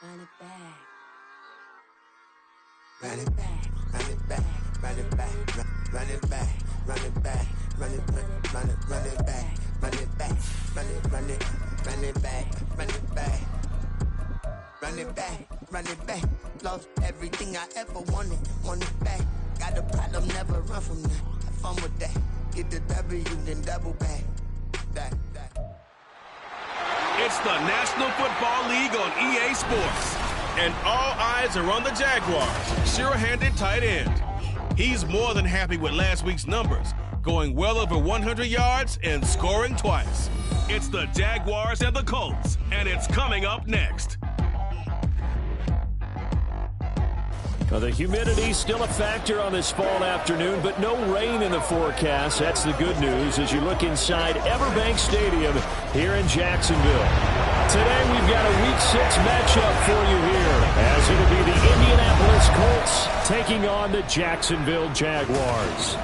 Run it back. Run it back. Run it back. Run it back. Run it back. Run it back. Run it back. Run it back. Run it back. Run it run it run it back. Run it back. Run it back. Run it back. Lost everything I ever wanted. Want it back. Got a problem, never run from that. Have fun with that. Get the W, then double back. That. It's the National Football League on EA Sports. And all eyes are on the Jaguars' sure-handed tight end. He's more than happy with last week's numbers, going well over 100 yards and scoring twice. It's the Jaguars and the Colts, and it's coming up next. Well, the humidity's still a factor on this fall afternoon, but no rain in the forecast. That's the good news as you look inside Everbank Stadium here in Jacksonville. Today we've got a Week 6 matchup for you here, as it'll be the Indianapolis Colts taking on the Jacksonville Jaguars.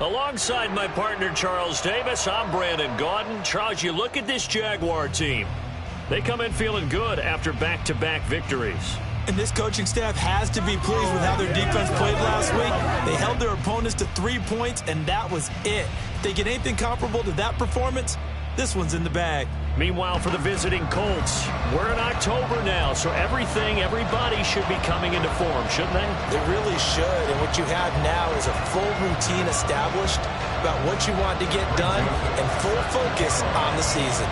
Alongside my partner Charles Davis, I'm Brandon Gaudin. Charles, you look at this Jaguar team. They come in feeling good after back-to-back victories. And this coaching staff has to be pleased with how their defense played last week. They held their opponents to 3 points, and that was it. If they get anything comparable to that performance, this one's in the bag. Meanwhile, for the visiting Colts, we're in October now, so everybody should be coming into form, shouldn't they? They really should, and what you have now is a full routine established about what you want to get done and full focus on the season.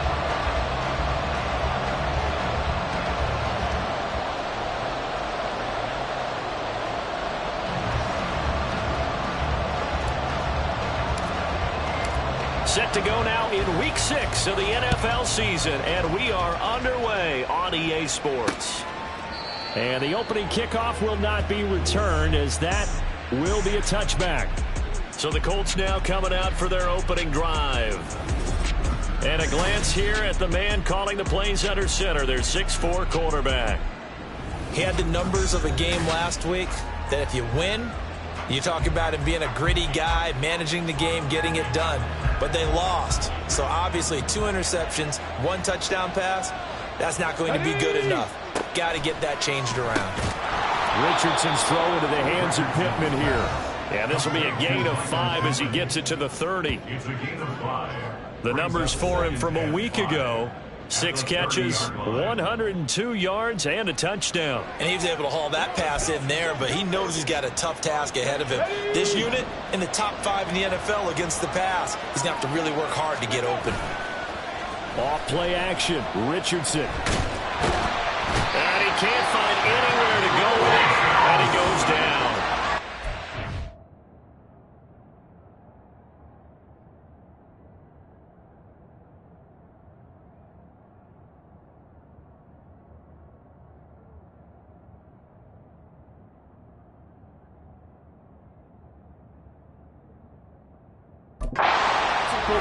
Set to go now in Week 6 of the NFL season, and we are underway on EA Sports. And the opening kickoff will not be returned, as that will be a touchback. So the Colts now coming out for their opening drive. And a glance here at the man calling the plays under center, their 6'4" quarterback. He had the numbers of a game last week that if you win, you talk about him being a gritty guy, managing the game, getting it done. But they lost. So obviously 2 interceptions, 1 touchdown pass, that's not going to be good enough. Got to get that changed around. Richardson's throw into the hands of Pittman here. And this will be a gain of 5 as he gets it to the 30. The numbers for him from a week ago: 6 catches, 102 yards, and a touchdown. And he was able to haul that pass in there, but he knows he's got a tough task ahead of him. This unit in the top 5 in the NFL against the pass. He's going to have to really work hard to get open. Off play action, Richardson. And he can't find anywhere to go with it, and he goes down.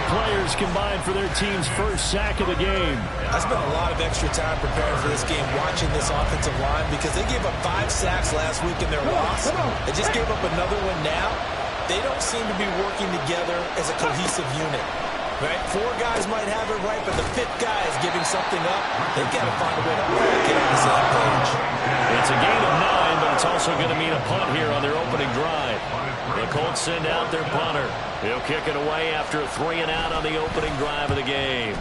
Players combined for their team's first sack of the game. I spent a lot of extra time preparing for this game, watching this offensive line, because they gave up 5 sacks last week in their loss. They just gave up another one now. They don't seem to be working together as a cohesive unit. Right? 4 guys might have it right, but the 5th guy is giving something up. They've got to find a way to get on the same page. It's a gain of 9, but it's also going to mean a punt here on their opening drive. The Colts send out their punter. He'll kick it away after a 3-and-out on the opening drive of the game.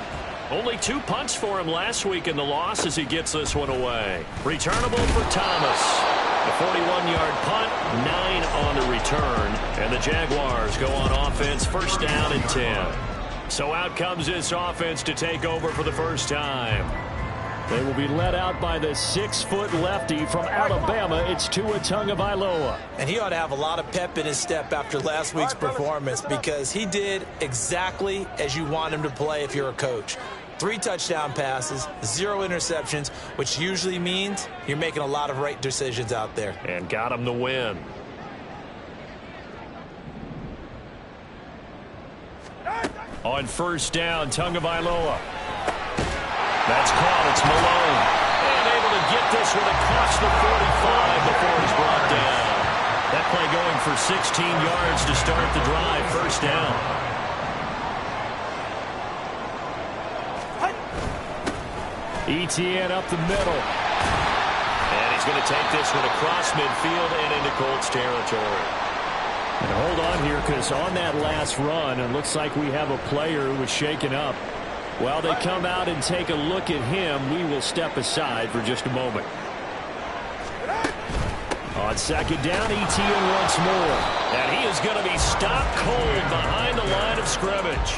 Only 2 punts for him last week in the loss as he gets this one away. Returnable for Thomas. A 41-yard punt, 9 on the return. And the Jaguars go on offense, first down and 10. So out comes this offense to take over for the first time. They will be led out by the 6-foot lefty from Alabama. It's Tua Tagovailoa. And he ought to have a lot of pep in his step after last week's performance, because he did exactly as you want him to play if you're a coach. 3 touchdown passes, 0 interceptions, which usually means you're making a lot of right decisions out there. And got him the win. On first down, Tagovailoa. That's caught. It's Malone. And able to get this one across the 45 before he's brought down. That play going for 16 yards to start the drive. First down. Etienne up the middle. And he's going to take this one across midfield and into Colts territory. And hold on here, because on that last run, it looks like we have a player who was shaken up. While they come out and take a look at him, we will step aside for just a moment. On second down, Etienne once more. And he is going to be stopped cold behind the line of scrimmage.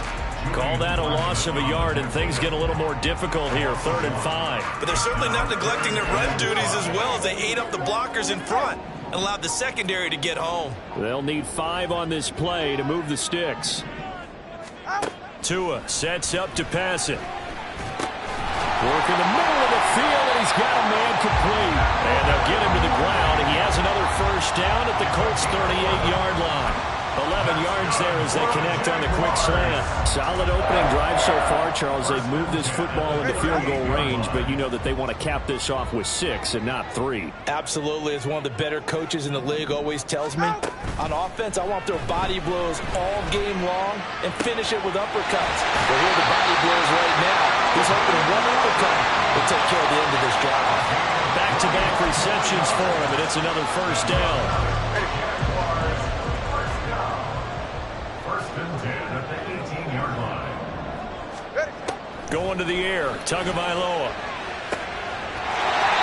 Call that a loss of a yard, and things get a little more difficult here, 3rd and 5. But they're certainly not neglecting their run duties as well, as they ate up the blockers in front and allowed the secondary to get home. They'll need 5 on this play to move the sticks. Tua sets up to pass it. Work in the middle of the field, and he's got a man complete. And they'll get him to the ground, and he has another first down at the Colts' 38-yard line. 11 yards there as they connect on the quick slant. Solid opening drive so far, Charles. They've moved this football into field goal range, but you know that they want to cap this off with 6 and not 3. Absolutely. As one of the better coaches in the league always tells me, on offense, I want their body blows all game long and finish it with uppercuts. But here are the body blows right now. He's hoping one uppercut will take care of the end of this drive. Back-to-back receptions for him, and it's another first down. Going to the air, Tagovailoa.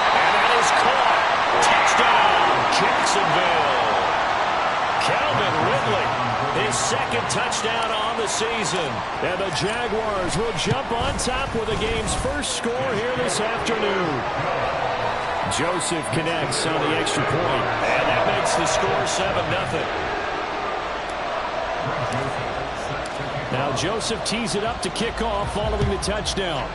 And that is caught. Touchdown, Jacksonville. Calvin Ridley, his second touchdown on the season. And the Jaguars will jump on top with the game's first score here this afternoon. Joseph connects on the extra point. And that makes the score 7-0. Now Joseph tees it up to kick off following the touchdown.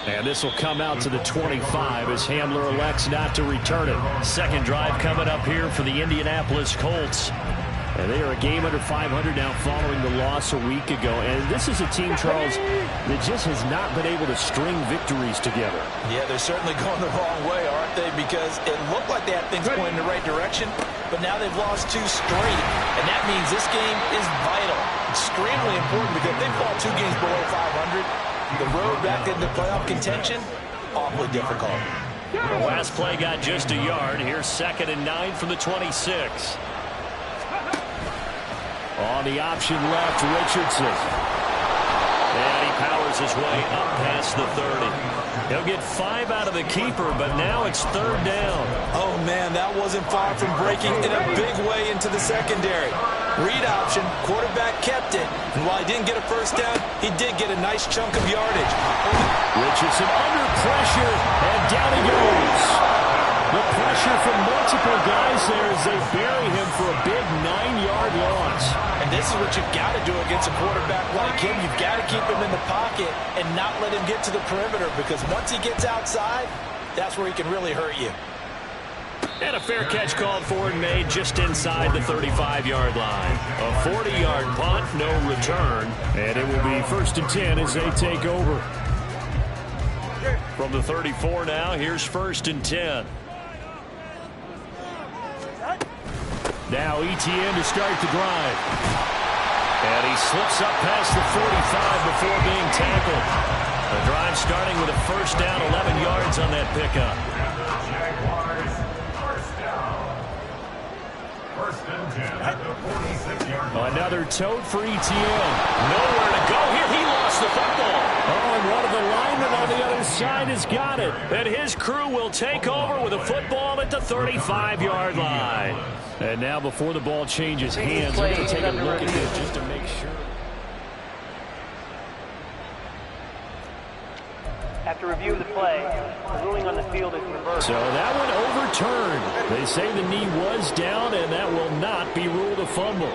And this will come out to the 25 as Hamler elects not to return it. Second drive coming up here for the Indianapolis Colts. And they are a game under 500 now following the loss a week ago. And this is a team, Charles, that just has not been able to string victories together. Yeah, they're certainly going the wrong way, aren't they? Because it looked like they had things going in the right direction, but now they've lost 2 straight. And that means this game is vital. Extremely important, because if they fall 2 games below 500, the road back into playoff contention, awfully difficult. The last play got just a yard. Here's 2nd and 9 from the 26. On the option left, Richardson. And he powers his way up past the 30. He'll get 5 out of the keeper, but now it's 3rd down. Oh, man, that wasn't far from breaking in a big way into the secondary. Read option, quarterback kept it. And while he didn't get a first down, he did get a nice chunk of yardage. Richardson under pressure, and down he goes. The pressure from multiple guys there as they bury him for a big 9-yard loss. And this is what you've got to do against a quarterback like him. You've got to keep him in the pocket and not let him get to the perimeter, because once he gets outside, that's where he can really hurt you. And a fair catch called for and made just inside the 35-yard line. A 40-yard punt, no return. And it will be 1st and 10 as they take over. From the 34 now, here's 1st and 10. Now Etienne to start the drive. And he slips up past the 45 before being tackled. The drive starting with a first down, 11 yards on that pickup. Jaguars, first down. 1st and 10 at the 46-yard line. Another tote for Etienne. Nowhere to go here. He lost the football. Oh, and one of the linemen on the other side has got it. And his crew will take over with a football at the 35-yard line. And now before the ball changes hands, we're going to take a look at this just to make sure. After review of the play, the ruling on the field is reversed. So that one overturned. They say the knee was down, and that will not be ruled a fumble.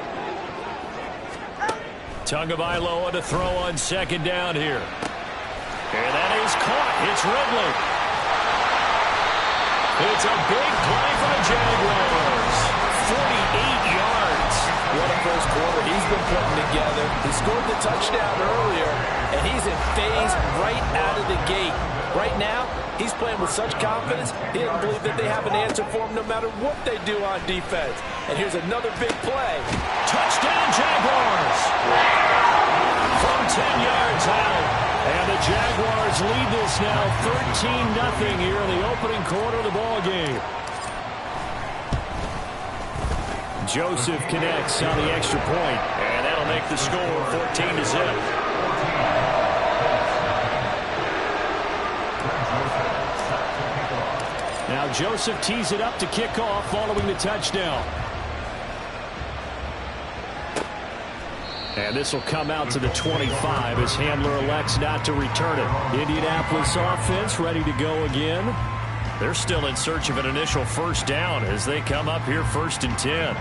Tagovailoa to throw on 2nd down here. And that is caught. It's Ridley. It's a big play for the Jaguars. 48 yards. What a first quarter he's been putting together. He scored the touchdown earlier, and he's in phase right out of the gate. Right now, he's playing with such confidence, he doesn't believe that they have an answer for him no matter what they do on defense. And here's another big play. Touchdown, Jaguars. From 10 yards out. And the Jaguars lead this now 13-0 here in the opening quarter of the ball game. Joseph connects on the extra point, and that'll make the score 14-0. Now Joseph tees it up to kick off following the touchdown. And this will come out to the 25 as Handler elects not to return it. Indianapolis offense ready to go again. They're still in search of an initial first down as they come up here 1st and 10.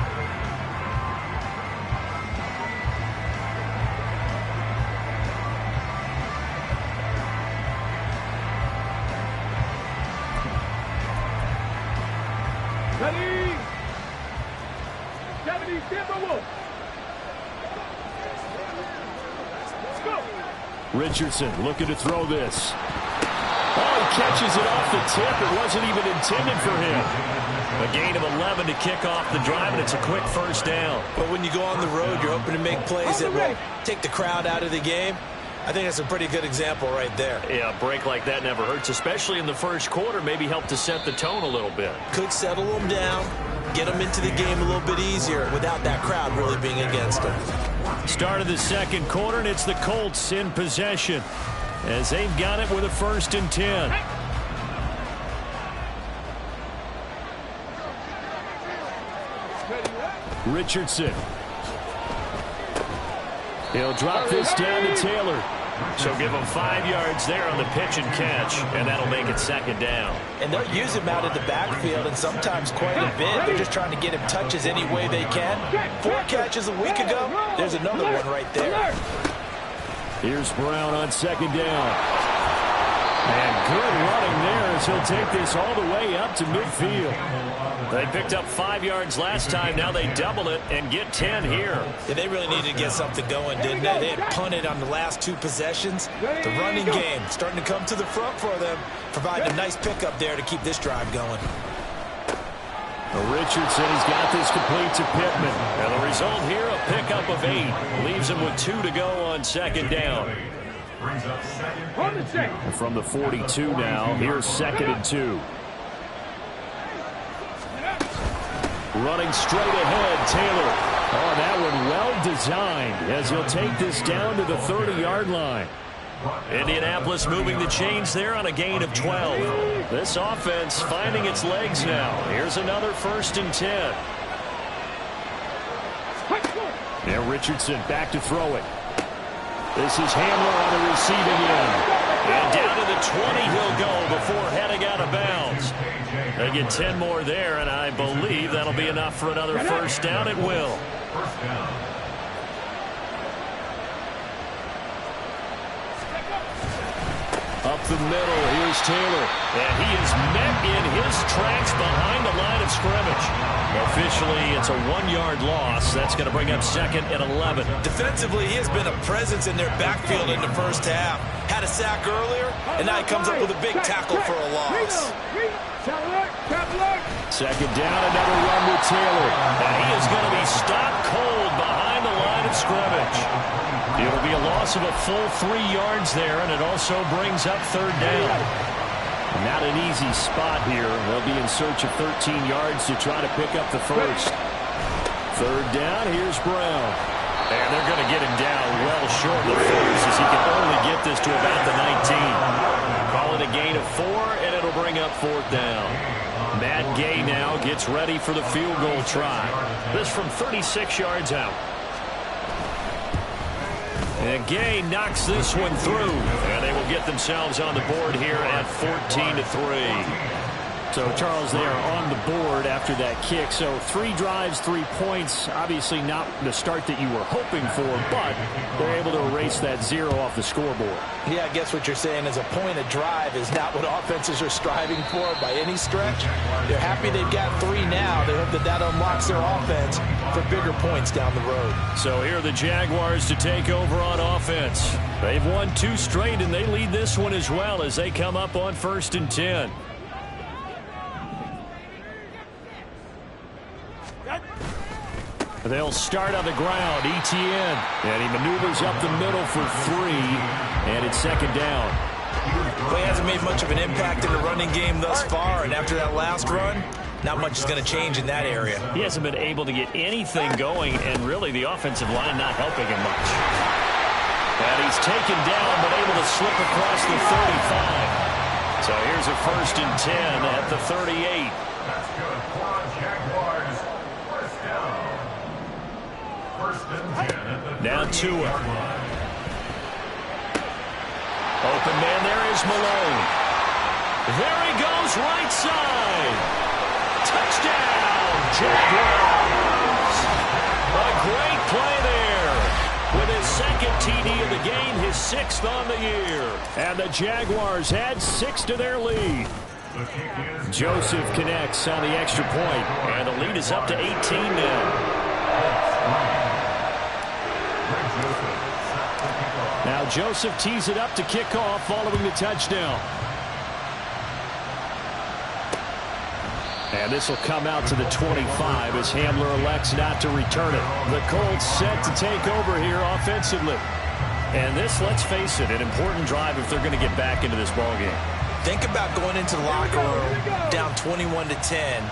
Ready? 70 Timberwolves. Let's go. Richardson looking to throw this. Oh, he catches it off the tip. It wasn't even intended for him. A gain of 11 to kick off the drive, and it's a quick first down. But when you go on the road, you're hoping to make plays that will take the crowd out of the game. I think that's a pretty good example right there. Yeah, a break like that never hurts, especially in the first quarter. Maybe help to set the tone a little bit. Could settle them down, get them into the game a little bit easier without that crowd really being against them. Start of the second quarter, and it's the Colts in possession as they've got it with a 1st and 10. Richardson. He'll drop this down to Taylor. So give him 5 yards there on the pitch and catch, and that'll make it 2nd down. And they'll use him out of the backfield, and sometimes quite a bit. They're just trying to get him touches any way they can. 4 catches a week ago. There's another one right there. Here's Brown on 2nd down. And good running there as he'll take this all the way up to midfield. They picked up 5 yards last time. Now they double it and get 10 here. Yeah, they really needed to get something going, didn't they? They had punted on the last 2 possessions. The running game starting to come to the front for them, providing a nice pickup there to keep this drive going. Richardson has got this complete to Pittman. And the result here, a pickup of 8. Leaves him with 2 to go on 2nd down. And from the 42 now, here's 2nd and 2. Running straight ahead, Taylor. Oh, that one well designed as he'll take this down to the 30-yard line. Indianapolis moving the chains there on a gain of 12. This offense finding its legs now. Here's another 1st and 10. Now Richardson back to throw it. This is Handler on the receiving end. And down to the 20 he'll go before heading out of bounds. They get 10 more there, and I believe that'll be enough for another first down. It will. Up the middle, here's Taylor. And he is met in his tracks behind the line of scrimmage. Officially, it's a 1-yard loss. That's going to bring up 2nd and 11. Defensively, he has been a presence in their backfield in the first half. Had a sack earlier, and now he comes up with a big tackle for a loss. 2nd down, another run with Taylor. And he is going to be stopped cold behind the line of scrimmage. It'll be a loss of a full 3 yards there, and it also brings up 3rd down. Not an easy spot here. They'll be in search of 13 yards to try to pick up the first. 3rd down, here's Brown. And they're going to get him down well short of the first as he can only get this to about the 19. Call it a gain of 4, and it'll bring up 4th down. Matt Gay now gets ready for the field goal try. This from 36 yards out. And Gay knocks this one through, and they will get themselves on the board here at 14-3. So, Charles, they are on the board after that kick. So, 3 drives, 3 points. Obviously not the start that you were hoping for, but they're able to erase that 0 off the scoreboard. Yeah, I guess what you're saying is a point a drive is not what offenses are striving for by any stretch. They're happy they've got 3 now. They hope that that unlocks their offense for bigger points down the road. So here are the Jaguars to take over on offense. They've won 2 straight, and they lead this one as well as they come up on 1st and 10. They'll start on the ground. ETN. And he maneuvers up the middle for 3. And it's second down. Well, he hasn't made much of an impact in the running game thus far. And after that last run, not much is going to change in that area. He hasn't been able to get anything going. And really the offensive line not helping him much. And he's taken down but able to slip across the 35. So here's a 1st and 10 at the 38. That's good. Colts Jaguars. First down. 1st and 10 at the Now 38 Tua. yard line. Open man, there is Malone. There he goes, right side. Touchdown, Jaguars. A great play there. With his 2nd TD of the game, his 6th on the year. And the Jaguars add 6 to their lead. The kick is Joseph connects on the extra point, and the lead is up to 18 now. Now Joseph tees it up to kick off following the touchdown. And this will come out to the 25 as Hamler elects not to return it. The Colts set to take over here offensively. And this, let's face it, an important drive if they're going to get back into this ballgame. Think about going into the locker room down 21-10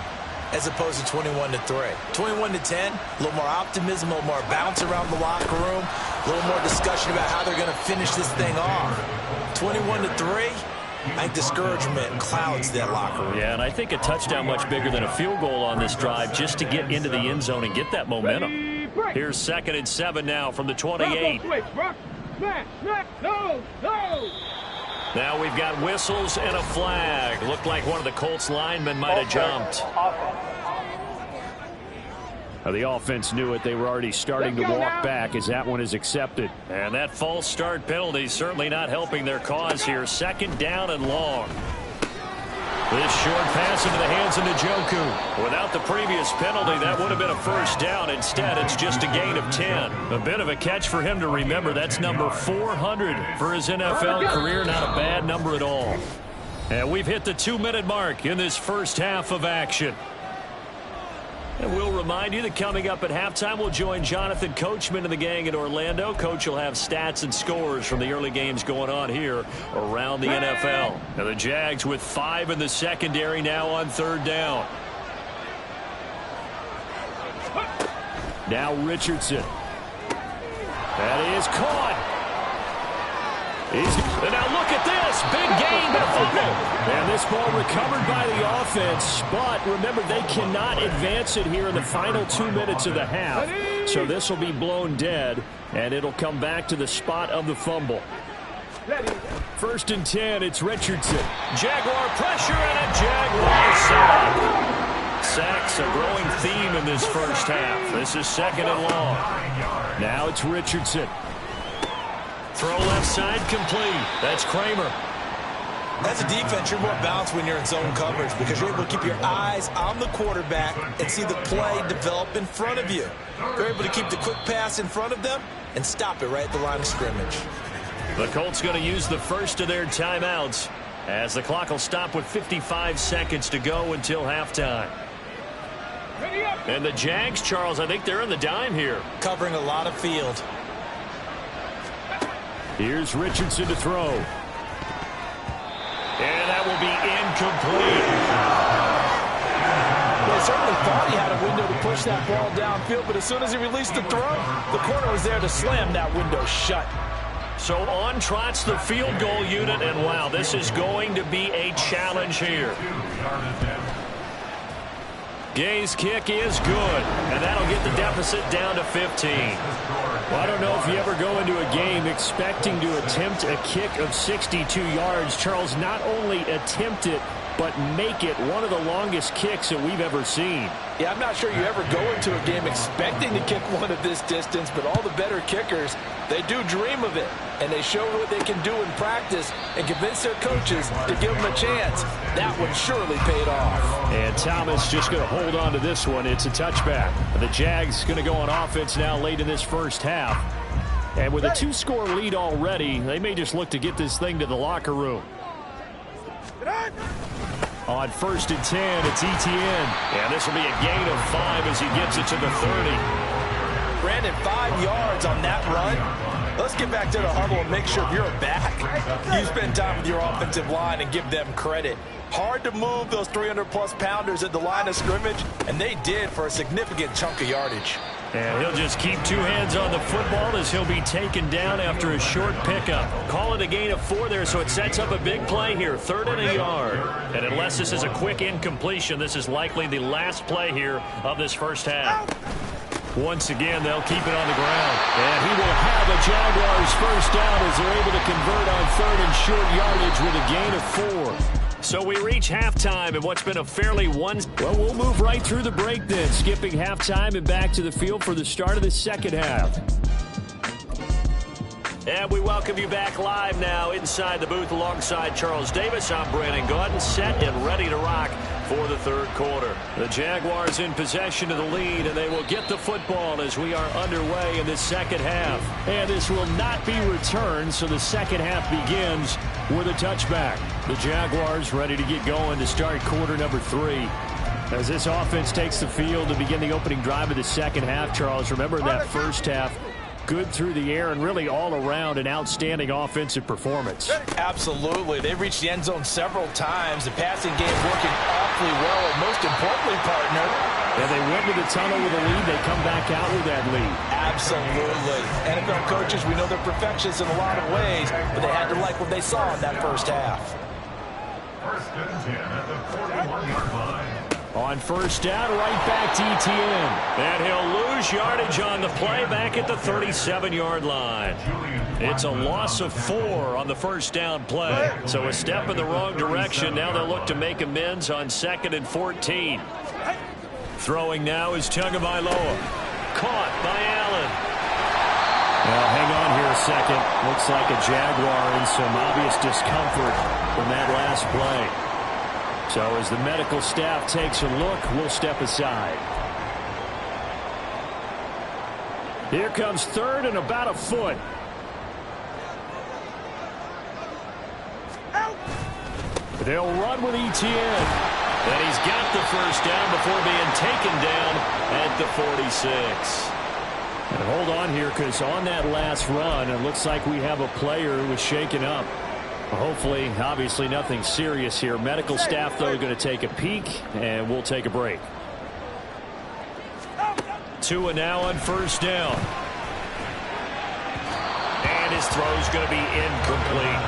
as opposed to 21-3. 21-10, a little more optimism, a little more bounce around the locker room, a little more discussion about how they're going to finish this thing off. 21-3, I think discouragement clouds that locker room. Yeah, and I think a touchdown much bigger than a field goal on this drive just to get into the end zone and get that momentum. Here's 2nd and 7 now from the 28. Now we've got whistles and a flag. Looked like one of the Colts linemen might have jumped. The offense knew it. They were already starting to walk back as that one is accepted. And that false start penalty certainly not helping their cause here. 2nd down and long. This short pass into the hands of Njoku. Without the previous penalty, that would have been a 1st down. Instead, it's just a gain of 10. A bit of a catch for him to remember. That's number 400 for his NFL career. Not a bad number at all. And we've hit the 2-minute mark in this first half of action. And we'll remind you that coming up at halftime, we'll join Jonathan Coachman and the gang in Orlando. Coach will have stats and scores from the early games going on here around the NFL. Now the Jags with 5 in the secondary now on 3rd down. Now Richardson. That is caught. And now look at this. Big gain, but a fumble. And this ball recovered by the offense. But remember, they cannot advance it here in the final 2 minutes of the half. So this will be blown dead, and it'll come back to the spot of the fumble. 1st and 10, it's Richardson. Jaguar pressure and a Jaguar sack. Sacks a growing theme in this first half. This is 2nd and long. Now it's Richardson. Throw left side complete. That's Kramer. As a defense, you're more balanced when you're in zone coverage because you're able to keep your eyes on the quarterback and see the play develop in front of you. You're able to keep the quick pass in front of them and stop it right at the line of scrimmage. The Colts going to use the first of their timeouts as the clock will stop with 55 seconds to go until halftime. And the Jags, Charles, I think they're in the dime here. Covering a lot of field. Here's Richardson to throw. And that will be incomplete. They certainly thought he had a window to push that ball downfield, but as soon as he released the throw, the corner was there to slam that window shut. So on trots the field goal unit, and wow, this is going to be a challenge here. Gay's kick is good, and that'll get the deficit down to 15. Well, I don't know if you ever go into a game expecting to attempt a kick of 62 yards. Charles, not only attempt it, but make it one of the longest kicks that we've ever seen. Yeah, I'm not sure you ever go into a game expecting to kick one of this distance, but all the better kickers, they do dream of it, and they show what they can do in practice and convince their coaches to give them a chance. That one surely paid off. And Thomas just going to hold on to this one. It's a touchback. The Jags going to go on offense now late in this first half. And with a 2-score lead already, they may just look to get this thing to the locker room. On 1st and 10, it's ETN. And this will be a gain of 5 as he gets it to the 30. Brandon, 5 yards on that run. Let's get back to the huddle and make sure if you're a back, you spend time with your offensive line and give them credit. Hard to move those 300-plus pounders at the line of scrimmage, and they did for a significant chunk of yardage. And he'll just keep 2 hands on the football as he'll be taken down after a short pickup. Call it a gain of 4 there, so it sets up a big play here, 3rd and a yard. And unless this is a quick incompletion, this is likely the last play here of this first half. Once again, they'll keep it on the ground. And he will have a Jaguars first down as they're able to convert on 3rd and short yardage with a gain of 4. So we reach halftime in what's been a fairly Well, we'll move right through the break then, skipping halftime and back to the field for the start of the second half. And we welcome you back live now inside the booth alongside Charles Davis. I'm Brandon Gaudin, set and ready to rock for the third quarter. The Jaguars in possession of the lead, and they will get the football as we are underway in the second half. And this will not be returned, so the second half begins with a touchback. The Jaguars ready to get going to start quarter number 3. As this offense takes the field to begin the opening drive of the second half, Charles, remember that first half, good through the air and really all around an outstanding offensive performance. Absolutely. They reached the end zone several times. The passing game working awfully well, and most importantly, partner, and they went to the tunnel with a lead. They come back out with that lead. Absolutely. NFL coaches, we know they're perfectionists in a lot of ways, but they had to like what they saw in that first half. 1st and 10 at the 41-yard line. On first down, right back to Etienne. And he'll lose yardage on the play back at the 37-yard line. It's a loss of 4 on the first down play. So a step in the wrong direction. Now they'll look to make amends on 2nd and 14. Throwing now is Tagovailoa. Caught by Allen. Well, hang on here a second. Looks like a Jaguar in some obvious discomfort from that last play. So as the medical staff takes a look, we'll step aside. Here comes 3rd and about a foot. They'll run with Etienne. And he's got the first down before being taken down at the 46. And hold on here, because on that last run, it looks like we have a player who was shaken up. Hopefully, obviously nothing serious here. Medical staff, though, are going to take a peek, and we'll take a break. Tua now on first down. And his throw's going to be incomplete.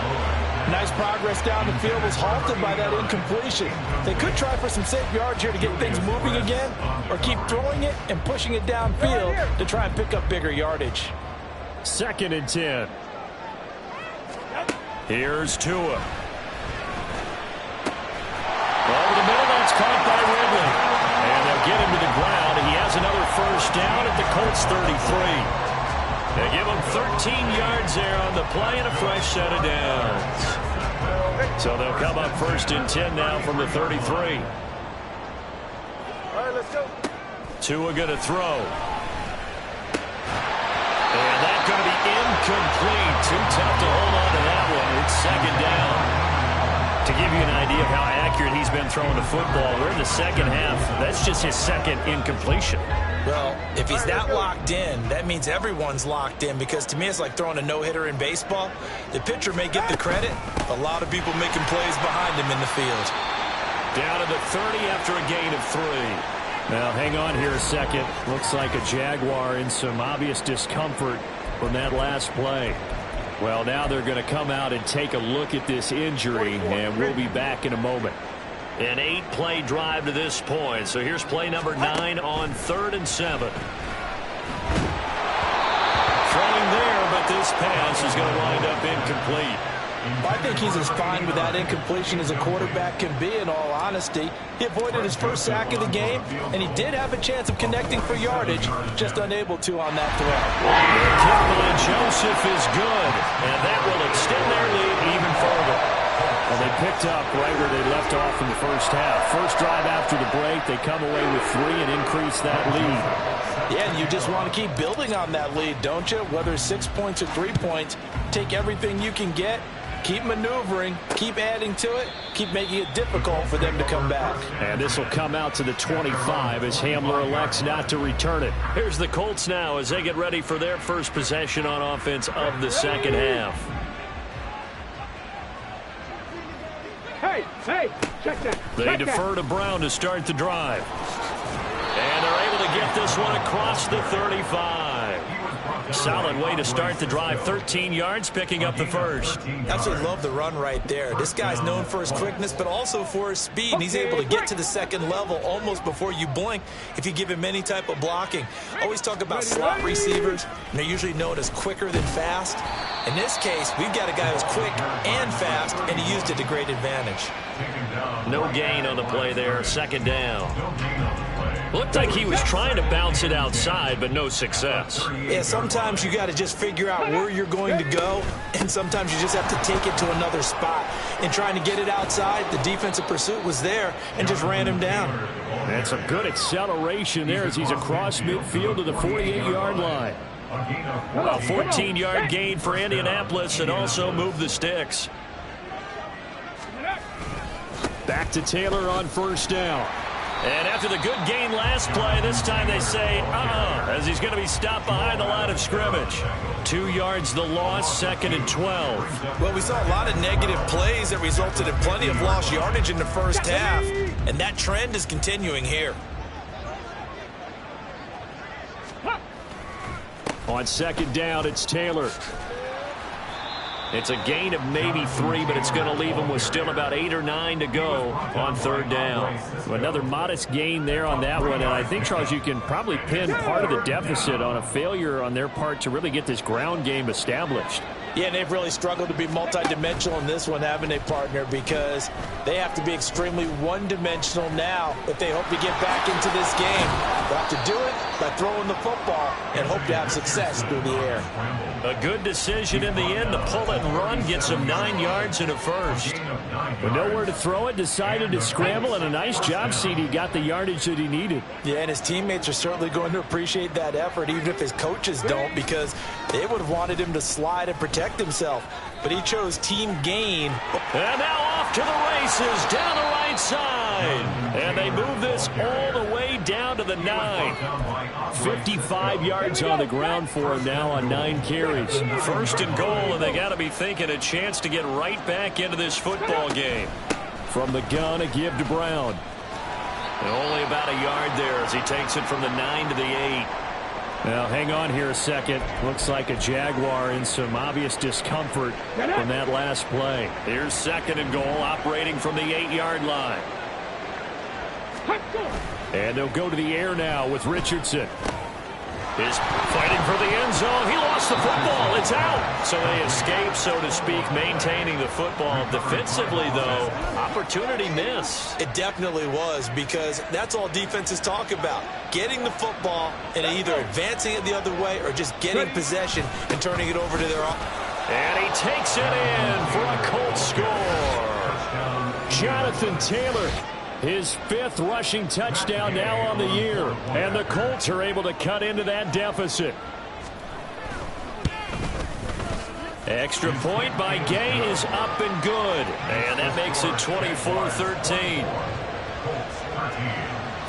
Nice progress down the field, was halted by that incompletion. They could try for some safe yards here to get things moving again, or keep throwing it and pushing it downfield to try and pick up bigger yardage. 2nd and 10. Here's Tua. Over the middle, that's caught by Ridley. And they'll get him to the ground. He has another first down at the Colts 33. They give him 13 yards there on the play and a fresh set of downs. So they'll come up 1st and 10 now from the 33. All right, let's go. Tua going to throw. And that's going to be incomplete. Too tough to hold on to that one. It's 2nd down. To give you an idea of how accurate he's been throwing the football, we're in the second half. That's just his 2nd incompletion. Well, if he's that locked in, that means everyone's locked in, because to me it's like throwing a no-hitter in baseball. The pitcher may get the credit. A lot of people making plays behind him in the field. Down to the 30 after a gain of 3. Now, hang on here a second. Looks like a Jaguar in some obvious discomfort from that last play. Well, now they're going to come out and take a look at this injury, and we'll be back in a moment. An 8-play drive to this point. So here's play number 9 on 3rd and 7. Throwing there, but this pass is going to wind up incomplete. I think he's as fine with that incompletion as a quarterback can be, in all honesty. He avoided his first sack of the game, and he did have a chance of connecting for yardage, just unable to on that throw. The kick by Joseph is good, and that will extend their lead even further. Well, they picked up right where they left off in the first half. First drive after the break, they come away with 3 and increase that lead. Yeah, and you just want to keep building on that lead, don't you? Whether it's 6 points or 3 points, take everything you can get Keep maneuvering, keep adding to it, keep making it difficult for them to come back. And this will come out to the 25 as Hamler elects not to return it. Here's the Colts now as they get ready for their first possession on offense of the second half. Hey, check that. They defer to Brown to start the drive. And they're able to get this one across the 35. Solid way to start the drive. 13 yards, picking up the first. Absolutely love the run right there. This guy's known for his quickness, but also for his speed. And he's able to get to the second level almost before you blink if you give him any type of blocking. Always talk about slot receivers, and they're usually known as quicker than fast. In this case, we've got a guy who's quick and fast, and he used it to great advantage. No gain on the play there. Second down. Looked like he was trying to bounce it outside, but no success. Yeah, sometimes you got to just figure out where you're going to go, and sometimes you just have to take it to another spot. In trying to get it outside, the defensive pursuit was there and just ran him down. That's a good acceleration there as he's across midfield to the 48-yard line. A 14-yard gain for Indianapolis and also moved the sticks. Back to Taylor on first down. And after the good gain last play, this time they say, as he's going to be stopped behind the line of scrimmage. 2 yards the loss, second and 12. Well, we saw a lot of negative plays that resulted in plenty of lost yardage in the first half, and that trend is continuing here. On second down, it's Taylor. It's a gain of maybe 3, but it's going to leave him with still about 8 or 9 to go on third down. So another modest gain there on that one, and I think, Charles, you can probably pin part of the deficit on a failure on their part to really get this ground game established. Yeah, and they've really struggled to be multidimensional in this one, haven't they, partner? Because they have to be extremely one-dimensional now if they hope to get back into this game. They'll have to do it by throwing the football and hope to have success through the air. A good decision in the end to pull it and run, gets him 9 yards and a first. With nowhere to throw it, decided to scramble, and a nice job, CD. Got the yardage that he needed. Yeah, and his teammates are certainly going to appreciate that effort, even if his coaches don't, because they would have wanted him to slide and protect himself. But he chose team gain. And now off to the races, down the right side. And they move this all the way down to the 9. 55 yards on the ground for him now on 9 carries. First and goal, and they got to be thinking a chance to get right back into this football game. From the gun, a give to Brown. And only about a yard there as he takes it from the 9 to the 8. Now, hang on here a second. Looks like a Jaguar in some obvious discomfort from that last play. Here's second and goal, operating from the 8-yard line. And they'll go to the air now with Richardson. Is fighting for the end zone. He lost the football. It's out. So they escape, so to speak, maintaining the football. Defensively, though, opportunity miss. It definitely was, because that's all defenses talk about. Getting the football and either advancing it the other way or just getting possession and turning it over to their own. And he takes it in for a Colts score. Jonathan Taylor. His 5th rushing touchdown now on the year. And the Colts are able to cut into that deficit. Extra point by Gay is up and good. And that makes it 24-13.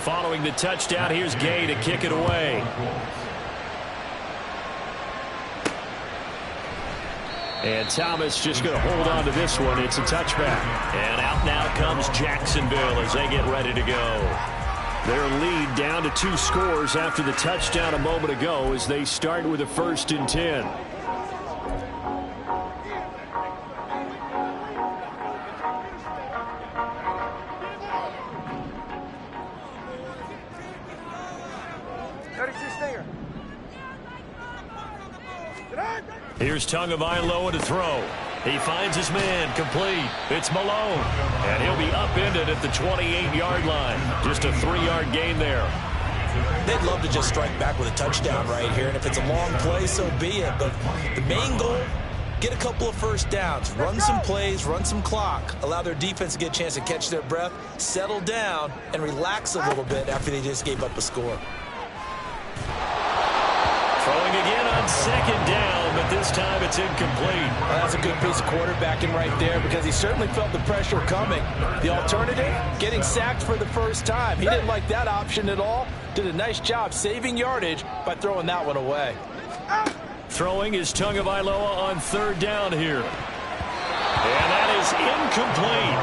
Following the touchdown, here's Gay to kick it away. And Thomas just going to hold on to this one. It's a touchback. And out now comes Jacksonville as they get ready to go. Their lead down to 2 scores after the touchdown a moment ago as they start with a 1st and 10. Here's Tagovailoa to throw. He finds his man, complete. It's Malone. And he'll be upended at the 28-yard line. Just a 3-yard gain there. They'd love to just strike back with a touchdown right here. And if it's a long play, so be it. But the main goal, get a couple of first downs. Run some plays, run some clock. Allow their defense to get a chance to catch their breath, settle down, and relax a little bit after they just gave up a score. Throwing again on second down, but this time it's incomplete. Well, that's a good piece of quarterbacking right there because he certainly felt the pressure coming. The alternative, getting sacked for the first time. He didn't like that option at all. Did a nice job saving yardage by throwing that one away. Throwing is Tagovailoa on third down here. And that is incomplete.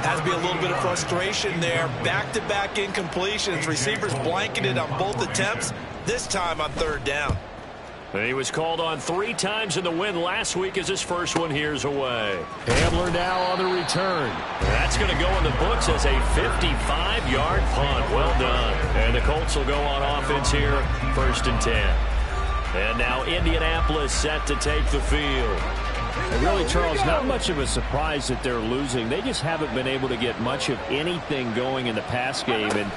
Has to be a little bit of frustration there. Back-to-back incompletions. Receivers blanketed on both attempts, this time on third down. He was called on 3 times in the win last week as his first one here's away. Hamler now on the return. That's going to go in the books as a 55-yard punt. Well done. And the Colts will go on offense here, 1st and 10. And now Indianapolis set to take the field. And really, Charles, not much of a surprise that they're losing. They just haven't been able to get much of anything going in the pass game. And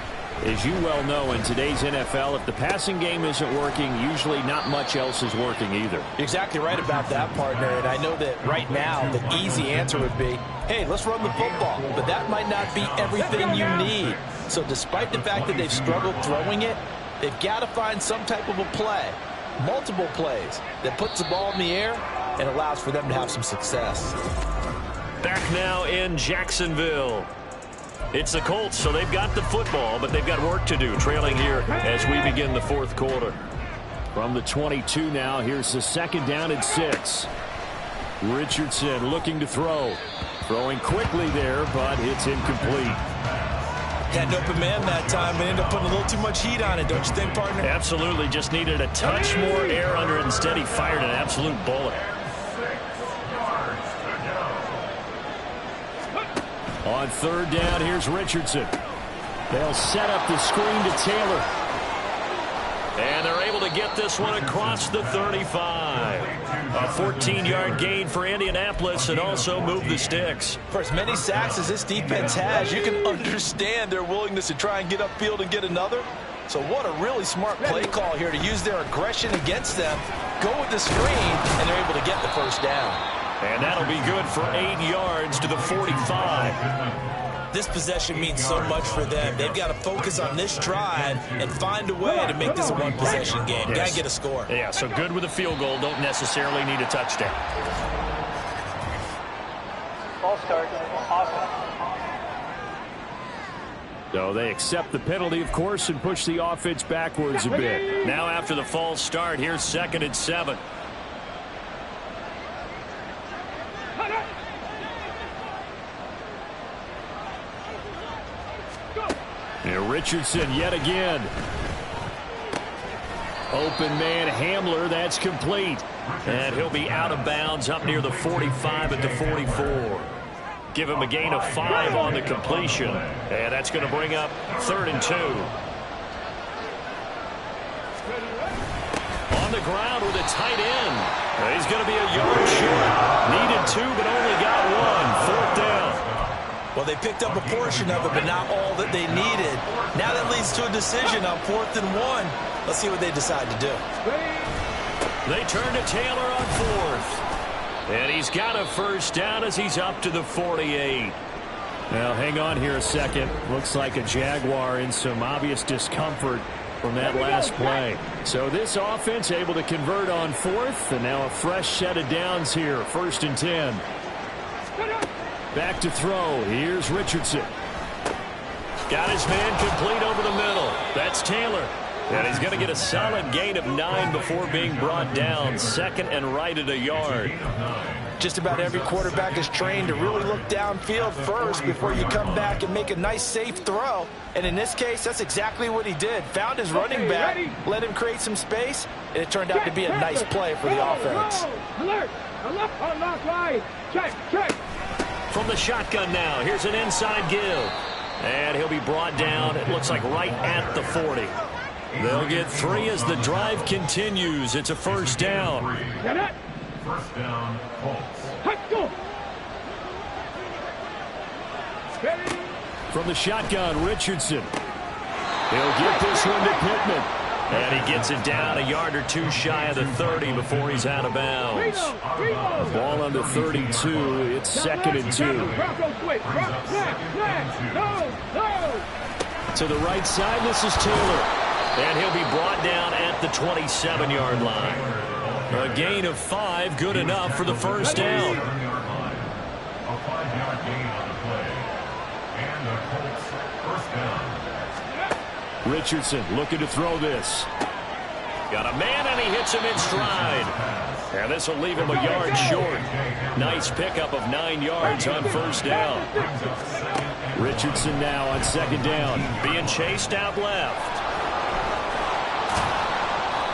as you well know, in today's NFL, if the passing game isn't working, usually not much else is working either. You're exactly right about that, partner. And I know that right now the easy answer would be, hey, let's run the football. But that might not be everything you need. So despite the fact that they've struggled throwing it, they've got to find some type of a play, multiple plays, that puts the ball in the air and allows for them to have some success. Back now in Jacksonville. It's the Colts, so they've got the football, but they've got work to do, trailing here as we begin the 4th quarter. From the 22 now, here's the 2nd down and 6. Richardson looking to throw. Throwing quickly there, but it's incomplete. Had an open man that time, but ended up putting a little too much heat on it, don't you think, partner? Absolutely. Just needed a touch more air under it. Instead, he fired an absolute bullet. On 3rd down, here's Richardson. They'll set up the screen to Taylor. And they're able to get this one across the 35. A 14-yard gain for Indianapolis and also move the sticks. For as many sacks as this defense has, you can understand their willingness to try and get upfield and get another. So what a really smart play call here to use their aggression against them, go with the screen, and they're able to get the 1st down. And that'll be good for 8 yards to the 45. This possession means so much for them. They've got to focus on this drive and find a way to make this a one-possession game. Yes. Got to get a score. Yeah, so good with a field goal. Don't necessarily need a touchdown. False start. Awesome. So they accept the penalty, of course, and push the offense backwards a bit. Now after the false start, here's 2nd and 7. And Richardson yet again. Open man Hamler, that's complete. And he'll be out of bounds up near the 45 at the 44. Give him a gain of 5 on the completion. And that's going to bring up 3rd and 2. On the ground with a tight end. He's going to be a yard short. Needed 2, but only got 1. 4th down. Well, they picked up a portion of it, but not all that they needed. Now that leads to a decision on 4th and 1. Let's see what they decide to do. They turn to Taylor on 4th. And he's got a 1st down as he's up to the 48. Now, hang on here a second. Looks like a Jaguar in some obvious discomfort from that last play. So this offense able to convert on 4th, and now a fresh set of downs here, 1st and 10. Back to throw. Here's Richardson. Got his man complete over the middle. That's Taylor. And he's going to get a solid gain of 9 before being brought down. 2nd and right at a yard. Just about every quarterback is trained to really look downfield first before you come back and make a nice, safe throw. And in this case, that's exactly what he did. Found his running back, let him create some space, and it turned out to be a nice play for the offense. Alert! Alert! Right! Check! From the shotgun now, here's an inside give. And he'll be brought down, it looks like right at the 40. They'll get 3 as the drive continues. It's a 1st down. Get it! 1st down, Colts. From the shotgun, Richardson. He'll get this one to Pittman. And he gets it down a yard or 2 shy of the 30 before he's out of bounds. Ball on the 32. It's 2nd and 2. To the right side, this is Taylor. And he'll be brought down at the 27-yard line. A gain of 5, good enough for the first down. 7-yard line. A 5-yard gain on the play. And the Colts first down. Richardson looking to throw this. Got a man, and he hits him in stride. And this will leave him a yard short. Nice pickup of 9 yards on first down. Richardson now on second down. Being chased out left.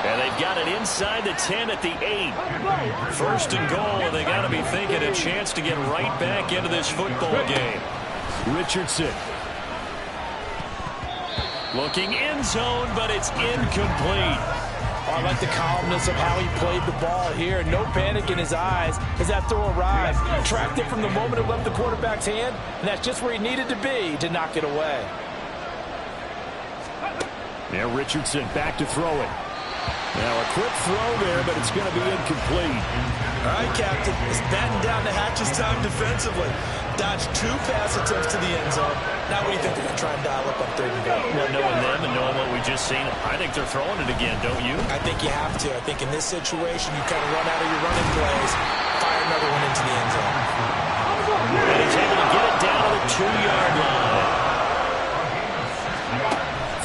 And they've got it inside the 10 at the 8. First and goal, and they got to be thinking a chance to get right back into this football game. Richardson. Looking end zone, but it's incomplete. I like the calmness of how he played the ball here. No panic in his eyes as that throw arrived. Tracked it from the moment it left the quarterback's hand, and that's just where he needed to be to knock it away. Now Richardson back to throw it. Now a quick throw there, but it's going to be incomplete. All right, Captain. It's batting down the hatches time defensively. Dodged 2 pass attempts to the end zone. Now what do you think they're going to try and dial up on 3rd and goal? Well, knowing them and knowing what we just seen, I think they're throwing it again, don't you? I think you have to. I think in this situation, you kind of run out of your running plays, fire another one into the end zone. And he's able to get it down to the 2-yard line.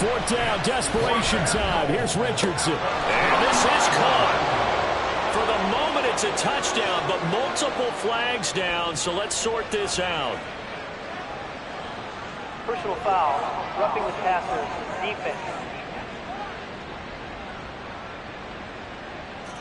4th down, desperation time. Here's Richardson. And this is caught. For the moment, it's a touchdown, but multiple flags down, so let's sort this out. Personal foul, roughing the passer, defense.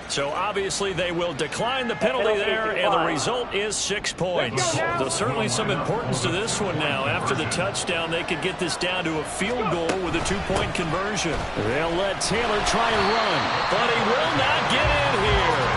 So obviously they will decline the penalty there, and the result is 6 points. There's certainly some importance to this one now. After the touchdown, they could get this down to a field goal with a 2-point conversion. They'll let Taylor try and run. But he will not get in here.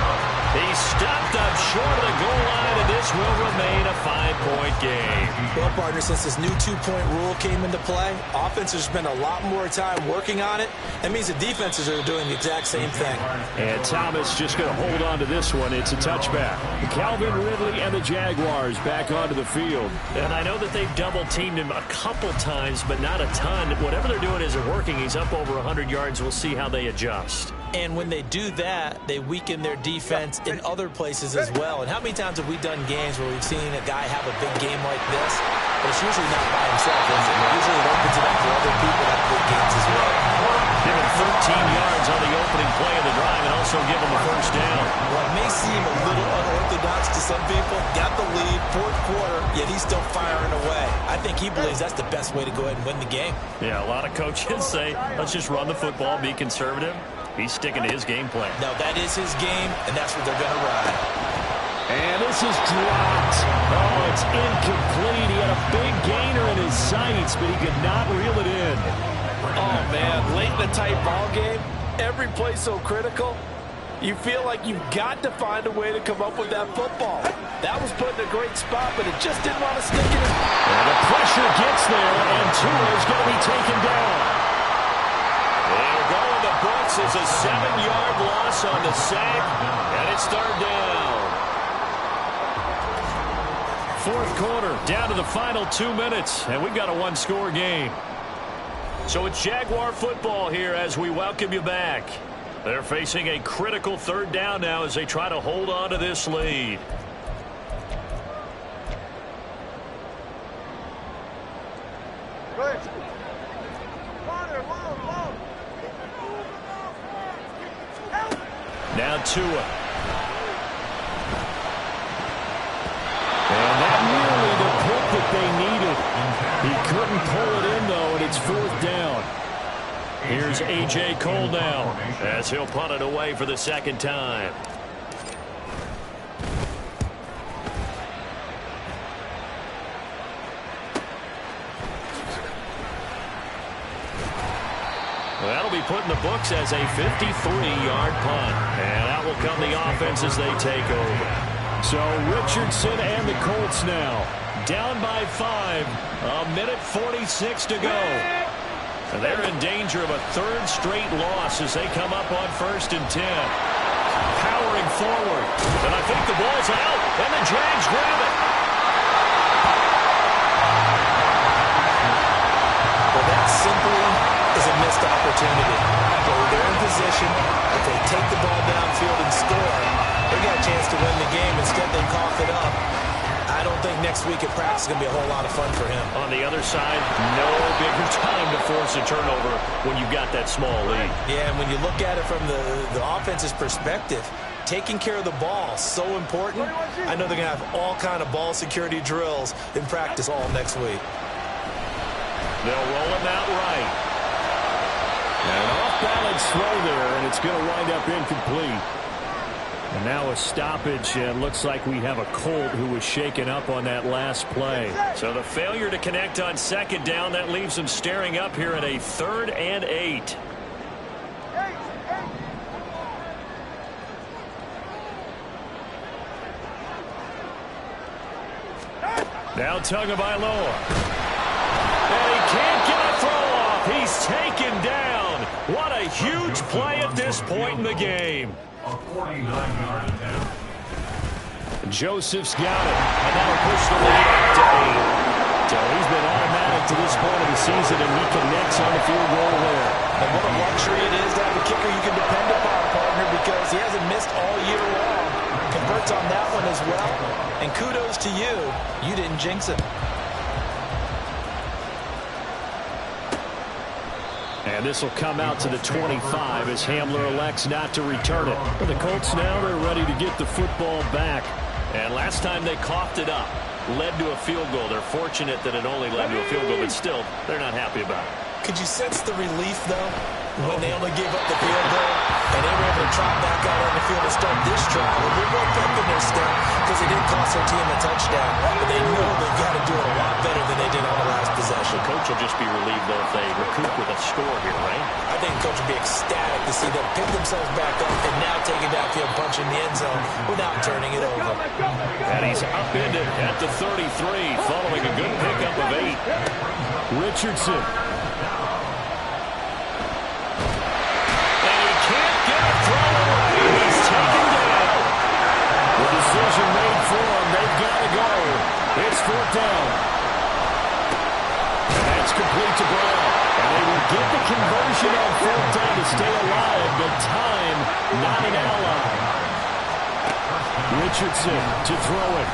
He's stopped up short of the goal line, and this will remain a 5-point game. Well, partner, since this new 2-point rule came into play, offenses spend a lot more time working on it. That means the defenses are doing the exact same thing. And Thomas just going to hold on to this one. It's a touchback. Calvin Ridley and the Jaguars back onto the field. And I know that they've double-teamed him a couple times, but not a ton. Whatever they're doing isn't working. He's up over 100 yards. We'll see how they adjust. And when they do that, they weaken their defense in other places as well. And how many times have we done games where we've seen a guy have a big game like this, but it's usually not by himself, is it? Usually it opens it up for other people to have big games as well. Give him 13 yards on the opening play of the drive and also give him a first down. Well, it may seem a little unorthodox to some people. Got the lead, 4th quarter, yet he's still firing away. I think he believes that's the best way to go ahead and win the game. Yeah, a lot of coaches say, let's just run the football, be conservative. He's sticking to his game plan. No, that is his game, and that's what they're going to ride. And this is dropped. Oh, it's incomplete. He had a big gainer in his sights, but he could not reel it in. Oh, man, late in the tight ball game, every play so critical. You feel like you've got to find a way to come up with that football. That was put in a great spot, but it just didn't want to stick in his... And the pressure gets there, and Tua is going to be taken down. They're going to books as a 7-yard loss on the sack, and it's 3rd down. 4th quarter, down to the final 2 minutes, and we've got a 1-score game. So it's Jaguar football here as we welcome you back. They're facing a critical 3rd down now as they try to hold on to this lead. Now Tua. And that nearly the pick that they needed. He couldn't pull it in, though, and it's 4th down. Here's A.J. Cole now as he'll punt it away for the 2nd time. Well, that'll be put in the books as a 53-yard punt. And out will come the offense as they take over. So Richardson and the Colts now Down by 5. A minute 46 to go. And they're in danger of a 3rd straight loss as they come up on 1st and 10. Powering forward. And I think the ball's out. And the Jags grab it. Well, that simply is a missed opportunity. opportunity. Okay, they're in position. If they take the ball downfield and score, they got a chance to win the game. Instead, they cough it up. I don't think next week at practice is going to be a whole lot of fun for him. On the other side, no bigger time to force a turnover when you've got that small lead. Yeah, and when you look at it from the offense's perspective, taking care of the ball, so important. I know they're going to have all kind of ball security drills in practice all next week. They'll roll him out right. An off-balance throw there, and it's going to wind up incomplete. And now a stoppage, and looks like we have a Colt who was shaken up on that last play. So the failure to connect on second down, that leaves them staring up here at a 3rd and 8. Now Tagovailoa. And he can't get a throw off. He's taken down. What a huge play at this point in the game. A 49-yard attempt. Joseph's got it, and that'll push the lead up to 8. So he's been automatic to this point of the season, and he connects on the field goal there. And what a luxury it is to have a kicker you can depend upon, partner, because he hasn't missed all year long. Converts on that one as well. And kudos to you. You didn't jinx it. And this will come out to the 25 as Hamler elects not to return it. For the Colts now, they're ready to get the football back. And last time they coughed it up, led to a field goal. They're fortunate that it only led to a field goal, but still, they're not happy about it. Could you sense the relief, though, when they only gave up the field goal and they were able to trot back out on the field and start this drive with a little more pep in their step because they didn't cost their team a touchdown, but they know they've got to do it a lot better than they did on the last possession. The coach will just be relieved, though, if they recoup with a score here, right? I think the coach will be ecstatic to see them pick themselves back up and now take it downfield, punching the end zone without turning it over. And he's upended at the 33 following a good pickup of 8. Richardson. Decision made for them. They've got to go. It's 4th down. And that's complete to Brown. And they will get the conversion on 4th down to stay alive, but time not an ally. Richardson to throw it.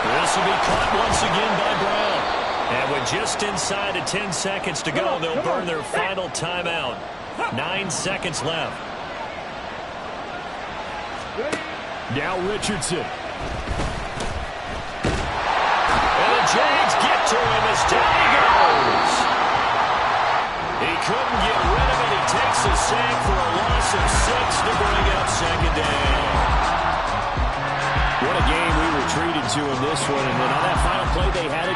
This will be caught once again by Brown. And with just inside of 10 seconds to go, they'll burn their final timeout. 9 seconds left. Now Richardson. And the Jags get to him as down he goes. He couldn't get rid of it. He takes a sack for a loss of 6 to bring up second down. What a game we were treated to in this one. And then on that final play, they had it.